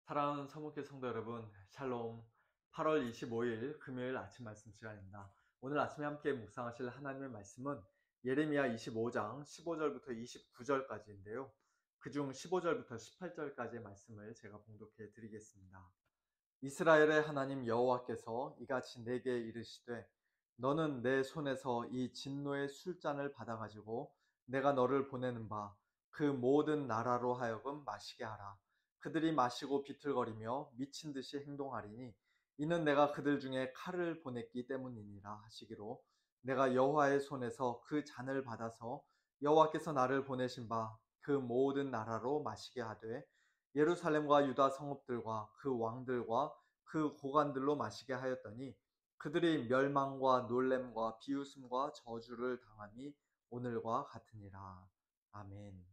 사랑하는 서목회 성도 여러분, 샬롬. 8월 25일 금요일 아침 말씀 시간입니다. 오늘 아침에 함께 묵상하실 하나님의 말씀은 예레미야 25장 15절부터 29절까지인데요. 그중 15절부터 18절까지의 말씀을 제가 봉독해 드리겠습니다. 이스라엘의 하나님 여호와께서 이같이 내게 이르시되, 너는 내 손에서 이 진노의 술잔을 받아가지고 내가 너를 보내는 바 그 모든 나라로 하여금 마시게 하라. 그들이 마시고 비틀거리며 미친 듯이 행동하리니 이는 내가 그들 중에 칼을 보냈기 때문이니라 하시기로, 내가 여호와의 손에서 그 잔을 받아서 여호와께서 나를 보내신 바 그 모든 나라로 마시게 하되, 예루살렘과 유다 성읍들과 그 왕들과 그 고관들로 마시게 하였더니 그들이 멸망과 놀램과 비웃음과 저주를 당함이 오늘과 같으니라. 아멘.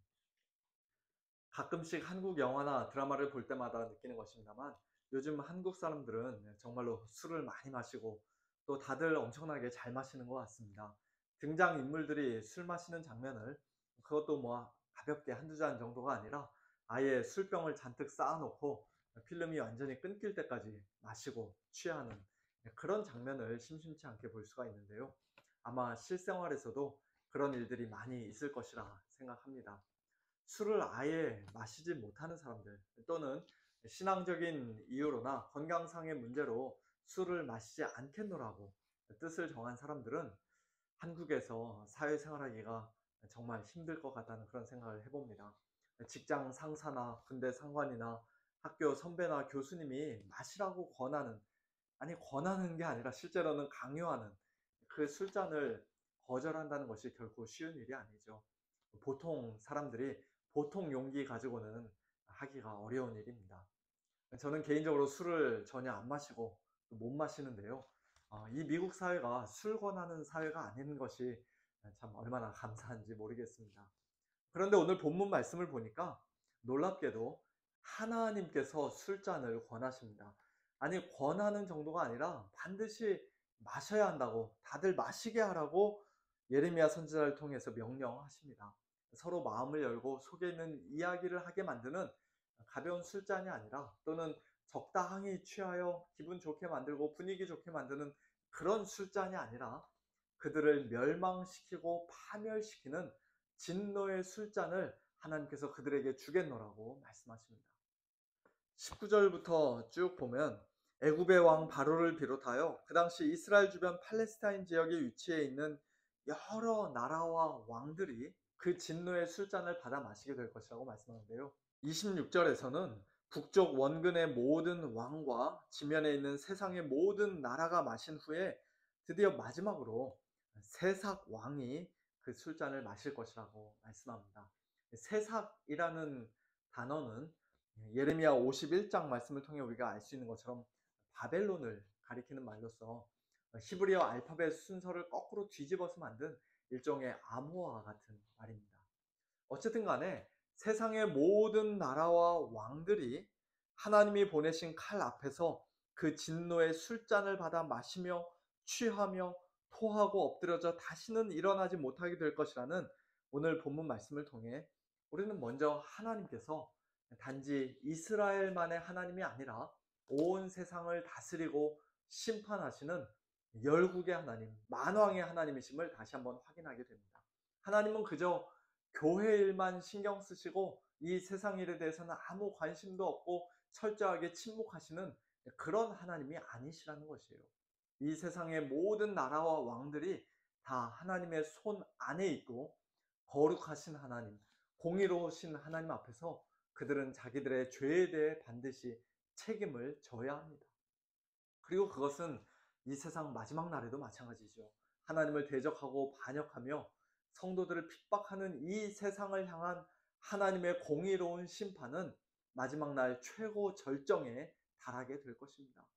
가끔씩 한국 영화나 드라마를 볼 때마다 느끼는 것입니다만, 요즘 한국 사람들은 정말로 술을 많이 마시고 또 다들 엄청나게 잘 마시는 것 같습니다. 등장 인물들이 술 마시는 장면을, 그것도 뭐 가볍게 한두 잔 정도가 아니라 아예 술병을 잔뜩 쌓아놓고 필름이 완전히 끊길 때까지 마시고 취하는 그런 장면을 심심치 않게 볼 수가 있는데요. 아마 실생활에서도 그런 일들이 많이 있을 것이라 생각합니다. 술을 아예 마시지 못하는 사람들, 또는 신앙적인 이유로나 건강상의 문제로 술을 마시지 않겠노라고 뜻을 정한 사람들은 한국에서 사회생활하기가 정말 힘들 것 같다는 그런 생각을 해봅니다. 직장 상사나 군대 상관이나 학교 선배나 교수님이 마시라고 권하는, 아니 권하는 게 아니라 실제로는 강요하는 그 술잔을 거절한다는 것이 결코 쉬운 일이 아니죠. 보통 사람들이 보통 용기 가지고는 하기가 어려운 일입니다. 저는 개인적으로 술을 전혀 안 마시고 못 마시는데요. 이 미국 사회가 술 권하는 사회가 아닌 것이 참 얼마나 감사한지 모르겠습니다. 그런데 오늘 본문 말씀을 보니까 놀랍게도 하나님께서 술잔을 권하십니다. 아니, 권하는 정도가 아니라 반드시 마셔야 한다고, 다들 마시게 하라고 예레미야 선지자를 통해서 명령하십니다. 서로 마음을 열고 속에 있는 이야기를 하게 만드는 가벼운 술잔이 아니라, 또는 적당히 취하여 기분 좋게 만들고 분위기 좋게 만드는 그런 술잔이 아니라, 그들을 멸망시키고 파멸시키는 진노의 술잔을 하나님께서 그들에게 주겠노라고 말씀하십니다. 19절부터 쭉 보면, 애굽의 왕 바로를 비롯하여 그 당시 이스라엘 주변 팔레스타인 지역에 위치해 있는 여러 나라와 왕들이 그 진노의 술잔을 받아 마시게 될 것이라고 말씀하는데요. 26절에서는 북쪽 원근의 모든 왕과 지면에 있는 세상의 모든 나라가 마신 후에 드디어 마지막으로 세삭 왕이 그 술잔을 마실 것이라고 말씀합니다. 세삭이라는 단어는 예레미야 51장 말씀을 통해 우리가 알 수 있는 것처럼 바벨론을 가리키는 말로서 히브리어 알파벳 순서를 거꾸로 뒤집어서 만든 일종의 암호화 같은 말입니다. 어쨌든 간에 세상의 모든 나라와 왕들이 하나님이 보내신 칼 앞에서 그 진노의 술잔을 받아 마시며 취하며 토하고 엎드려져 다시는 일어나지 못하게 될 것이라는 오늘 본문 말씀을 통해 우리는 먼저 하나님께서 단지 이스라엘만의 하나님이 아니라 온 세상을 다스리고 심판하시는 열국의 하나님, 만왕의 하나님이심을 다시 한번 확인하게 됩니다. 하나님은 그저 교회 일만 신경 쓰시고 이 세상 일에 대해서는 아무 관심도 없고 철저하게 침묵하시는 그런 하나님이 아니시라는 것이에요. 이 세상의 모든 나라와 왕들이 다 하나님의 손 안에 있고, 거룩하신 하나님, 공의로우신 하나님 앞에서 그들은 자기들의 죄에 대해 반드시 책임을 져야 합니다. 그리고 그것은 이 세상 마지막 날에도 마찬가지죠. 하나님을 대적하고 반역하며 성도들을 핍박하는 이 세상을 향한 하나님의 공의로운 심판은 마지막 날 최고 절정에 달하게 될 것입니다.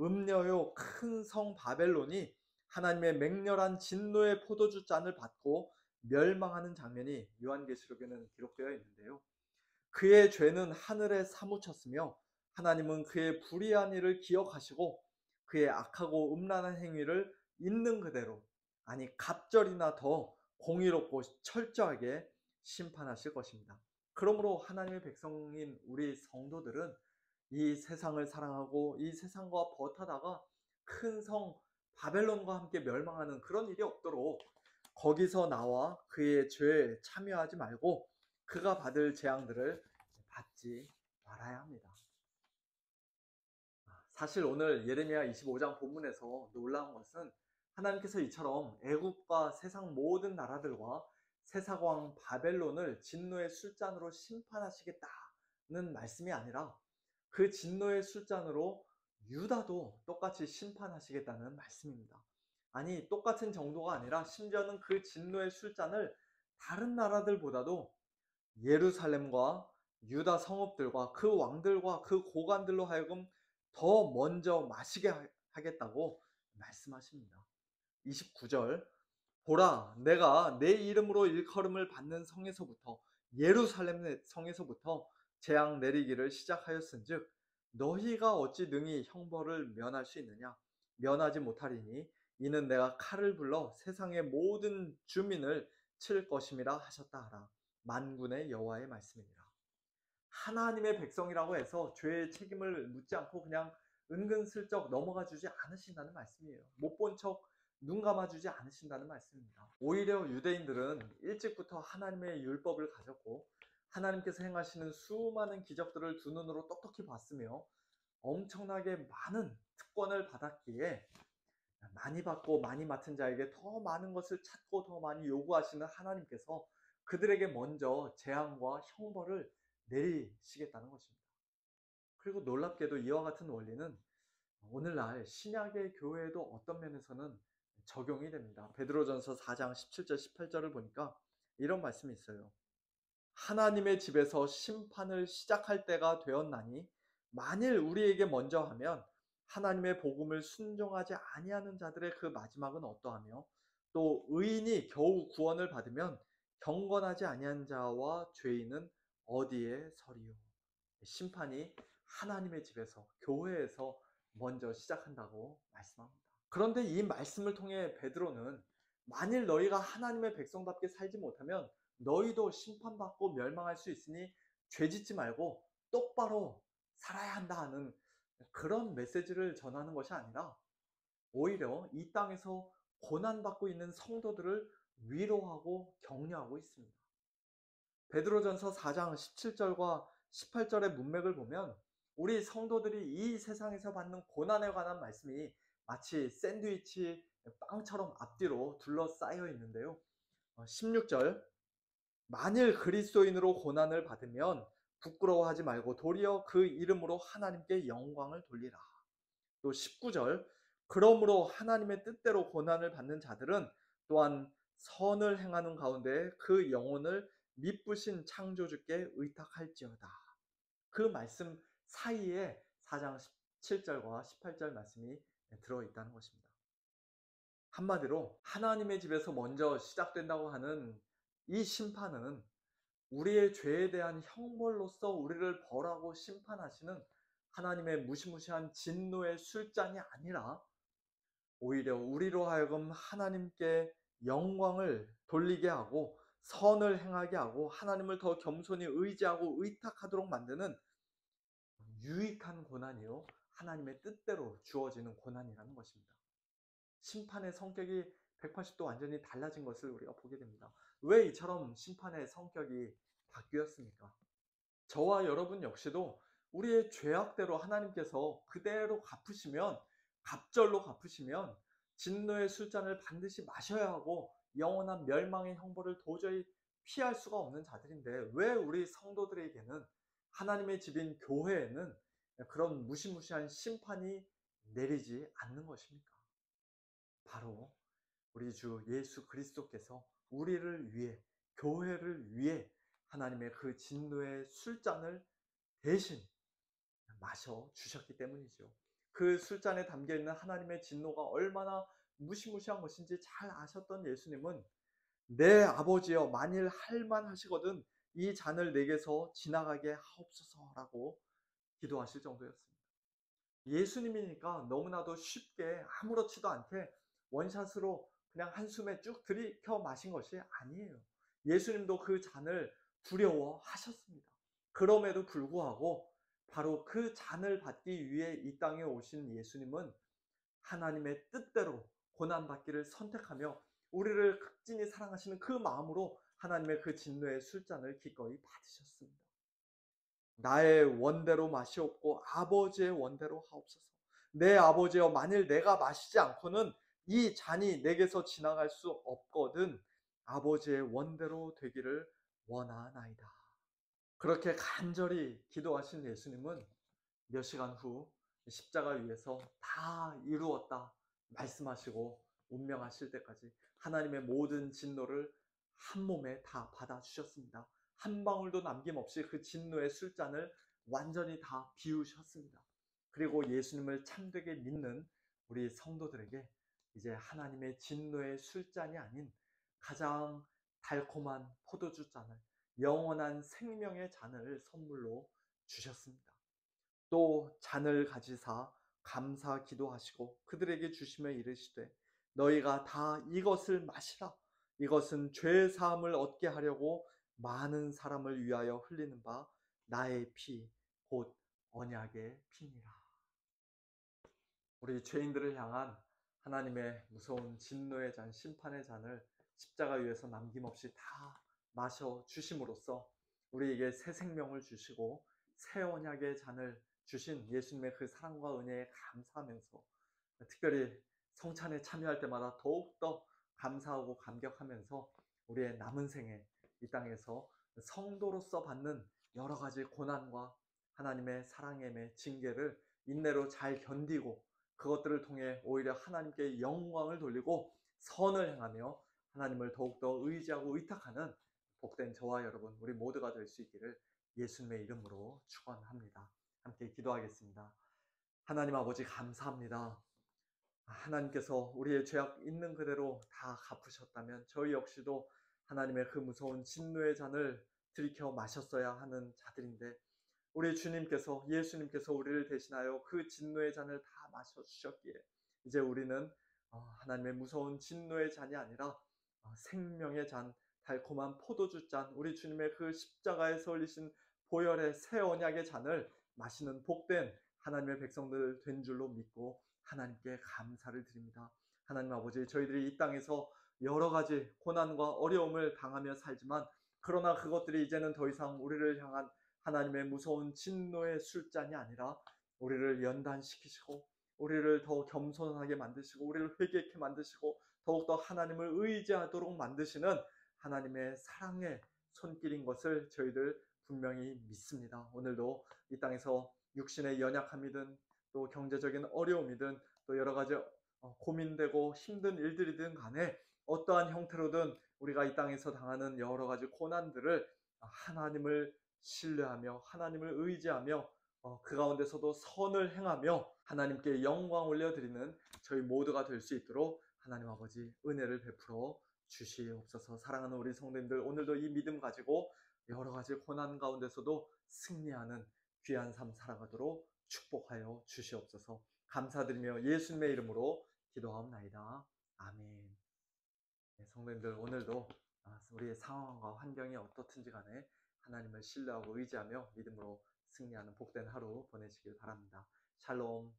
음녀요 큰 성 바벨론이 하나님의 맹렬한 진노의 포도주 잔을 받고 멸망하는 장면이 요한계시록에는 기록되어 있는데요. 그의 죄는 하늘에 사무쳤으며 하나님은 그의 불의한 일을 기억하시고 그의 악하고 음란한 행위를 있는 그대로, 아니 갑절이나 더 공의롭고 철저하게 심판하실 것입니다. 그러므로 하나님의 백성인 우리 성도들은 이 세상을 사랑하고 이 세상과 버타다가 큰 성 바벨론과 함께 멸망하는 그런 일이 없도록 거기서 나와 그의 죄에 참여하지 말고 그가 받을 재앙들을 받지 말아야 합니다. 사실 오늘 예레미야 25장 본문에서 놀라운 것은 하나님께서 이처럼 애국과 세상 모든 나라들과 세사왕 바벨론을 진노의 술잔으로 심판하시겠다는 말씀이 아니라 그 진노의 술잔으로 유다도 똑같이 심판하시겠다는 말씀입니다. 아니, 똑같은 정도가 아니라 심지어는 그 진노의 술잔을 다른 나라들보다도 예루살렘과 유다 성읍들과 그 왕들과 그 고관들로 하여금 더 먼저 마시게 하겠다고 말씀하십니다. 29절, 보라, 내가 내 이름으로 일컬음을 받는 성에서부터, 예루살렘 성에서부터 재앙 내리기를 시작하였은즉 너희가 어찌 능히 형벌을 면할 수 있느냐? 면하지 못하리니 이는 내가 칼을 불러 세상의 모든 주민을 칠 것임이라 하셨다 하라. 만군의 여호와의 말씀이니라. 하나님의 백성이라고 해서 죄의 책임을 묻지 않고 그냥 은근슬쩍 넘어가 주지 않으신다는 말씀이에요. 못 본 척 눈 감아주지 않으신다는 말씀입니다. 오히려 유대인들은 일찍부터 하나님의 율법을 가졌고 하나님께서 행하시는 수많은 기적들을 두 눈으로 똑똑히 봤으며 엄청나게 많은 특권을 받았기에 많이 받고 많이 맡은 자에게 더 많은 것을 찾고 더 많이 요구하시는 하나님께서 그들에게 먼저 재앙과 형벌을 내리시겠다는 것입니다. 그리고 놀랍게도 이와 같은 원리는 오늘날 신약의 교회에도 어떤 면에서는 적용이 됩니다. 베드로전서 4장 17절 18절을 보니까 이런 말씀이 있어요. 하나님의 집에서 심판을 시작할 때가 되었나니 만일 우리에게 먼저 하면 하나님의 복음을 순종하지 아니하는 자들의 그 마지막은 어떠하며 또 의인이 겨우 구원을 받으면 경건하지 아니한 자와 죄인은 어디에 서리요. 심판이 하나님의 집에서 교회에서 먼저 시작한다고 말씀합니다. 그런데 이 말씀을 통해 베드로는 만일 너희가 하나님의 백성답게 살지 못하면 너희도 심판받고 멸망할 수 있으니 죄짓지 말고 똑바로 살아야 한다 하는 그런 메시지를 전하는 것이 아니라 오히려 이 땅에서 고난받고 있는 성도들을 위로하고 격려하고 있습니다. 베드로전서 4장 17절과 18절의 문맥을 보면 우리 성도들이 이 세상에서 받는 고난에 관한 말씀이 마치 샌드위치 빵처럼 앞뒤로 둘러싸여 있는데요. 16절, 만일 그리스도인으로 고난을 받으면 부끄러워하지 말고 도리어 그 이름으로 하나님께 영광을 돌리라. 또 19절, 그러므로 하나님의 뜻대로 고난을 받는 자들은 또한 선을 행하는 가운데 그 영혼을 미쁘신 창조주께 의탁할지어다. 그 말씀 사이에 4장 17절과 18절 말씀이 들어있다는 것입니다. 한마디로 하나님의 집에서 먼저 시작된다고 하는 이 심판은 우리의 죄에 대한 형벌로서 우리를 벌하고 심판하시는 하나님의 무시무시한 진노의 술잔이 아니라 오히려 우리로 하여금 하나님께 영광을 돌리게 하고 선을 행하게 하고 하나님을 더 겸손히 의지하고 의탁하도록 만드는 유익한 고난이요, 하나님의 뜻대로 주어지는 고난이라는 것입니다. 심판의 성격이 180도 완전히 달라진 것을 우리가 보게 됩니다. 왜 이처럼 심판의 성격이 바뀌었습니까? 저와 여러분 역시도 우리의 죄악대로 하나님께서 그대로 갚으시면, 갑절로 갚으시면 진노의 술잔을 반드시 마셔야 하고 영원한 멸망의 형벌을 도저히 피할 수가 없는 자들인데 왜 우리 성도들에게는, 하나님의 집인 교회에는 그런 무시무시한 심판이 내리지 않는 것입니까? 바로 우리 주 예수 그리스도께서 우리를 위해, 교회를 위해 하나님의 그 진노의 술잔을 대신 마셔 주셨기 때문이죠. 그 술잔에 담겨 있는 하나님의 진노가 얼마나 무시무시한 것인지 잘 아셨던 예수님은 내 아버지여 만일 할만하시거든 이 잔을 내게서 지나가게 하옵소서라고 기도하실 정도였습니다. 예수님이니까 너무나도 쉽게 아무렇지도 않게 원샷으로 그냥 한숨에 쭉 들이켜 마신 것이 아니에요. 예수님도 그 잔을 두려워하셨습니다. 그럼에도 불구하고 바로 그 잔을 받기 위해 이 땅에 오신 예수님은 하나님의 뜻대로 고난받기를 선택하며 우리를 극진히 사랑하시는 그 마음으로 하나님의 그 진노의 술잔을 기꺼이 받으셨습니다. 나의 원대로 마시옵고 아버지의 원대로 하옵소서. 내 아버지여, 만일 내가 마시지 않고는 이 잔이 내게서 지나갈 수 없거든 아버지의 원대로 되기를 원하나이다. 그렇게 간절히 기도하신 예수님은 몇 시간 후 십자가 위에서 다 이루었다 말씀하시고 운명하실 때까지 하나님의 모든 진노를 한 몸에 다 받아주셨습니다. 한 방울도 남김없이 그 진노의 술잔을 완전히 다 비우셨습니다. 그리고 예수님을 참되게 믿는 우리 성도들에게 이제 하나님의 진노의 술잔이 아닌 가장 달콤한 포도주 잔을, 영원한 생명의 잔을 선물로 주셨습니다. 또 잔을 가지사 감사 기도하시고 그들에게 주시며 이르시되 너희가 다 이것을 마시라. 이것은 죄 사함을 얻게 하려고 많은 사람을 위하여 흘리는 바 나의 피 곧 언약의 피니라. 우리 죄인들을 향한 하나님의 무서운 진노의 잔, 심판의 잔을 십자가 위에서 남김없이 다 마셔 주심으로써 우리에게 새 생명을 주시고 새 언약의 잔을 주신 예수님의 그 사랑과 은혜에 감사하면서, 특별히 성찬에 참여할 때마다 더욱더 감사하고 감격하면서 우리의 남은 생에 이 땅에서 성도로서 받는 여러 가지 고난과 하나님의 사랑의 징계를 인내로 잘 견디고 그것들을 통해 오히려 하나님께 영광을 돌리고 선을 행하며 하나님을 더욱더 의지하고 의탁하는 복된 저와 여러분, 우리 모두가 될 수 있기를 예수님의 이름으로 축원합니다. 함께 기도하겠습니다. 하나님 아버지, 감사합니다. 하나님께서 우리의 죄악 있는 그대로 다 갚으셨다면 저희 역시도 하나님의 그 무서운 진노의 잔을 들이켜 마셨어야 하는 자들인데, 우리 주님께서, 예수님께서 우리를 대신하여 그 진노의 잔을 다 마셔주셨기에 이제 우리는 하나님의 무서운 진노의 잔이 아니라 생명의 잔, 달콤한 포도주 잔, 우리 주님의 그 십자가에서 흘리신 보혈의 새 언약의 잔을 마시는 복된 하나님의 백성들 된 줄로 믿고 하나님께 감사를 드립니다. 하나님 아버지, 저희들이 이 땅에서 여러 가지 고난과 어려움을 당하며 살지만, 그러나 그것들이 이제는 더 이상 우리를 향한 하나님의 무서운 진노의 술잔이 아니라 우리를 연단시키시고 우리를 더 겸손하게 만드시고 우리를 회개케 만드시고 더욱더 하나님을 의지하도록 만드시는 하나님의 사랑의 손길인 것을 저희들 분명히 믿습니다. 오늘도 이 땅에서 육신의 연약함이든 또 경제적인 어려움이든 또 여러 가지 고민되고 힘든 일들이든 간에 어떠한 형태로든 우리가 이 땅에서 당하는 여러 가지 고난들을 하나님을 신뢰하며 하나님을 의지하며 그 가운데서도 선을 행하며 하나님께 영광 올려드리는 저희 모두가 될 수 있도록 하나님 아버지 은혜를 베풀어 주시옵소서. 사랑하는 우리 성도님들, 오늘도 이 믿음 가지고 여러 가지 고난 가운데서도 승리하는 귀한 삶 살아가도록 축복하여 주시옵소서. 감사드리며 예수님의 이름으로 기도하옵나이다. 아멘. 네, 성도님들, 오늘도 우리의 상황과 환경이 어떻든지 간에 하나님을 신뢰하고 의지하며 믿음으로 승리하는 복된 하루 보내시길 바랍니다. 샬롬.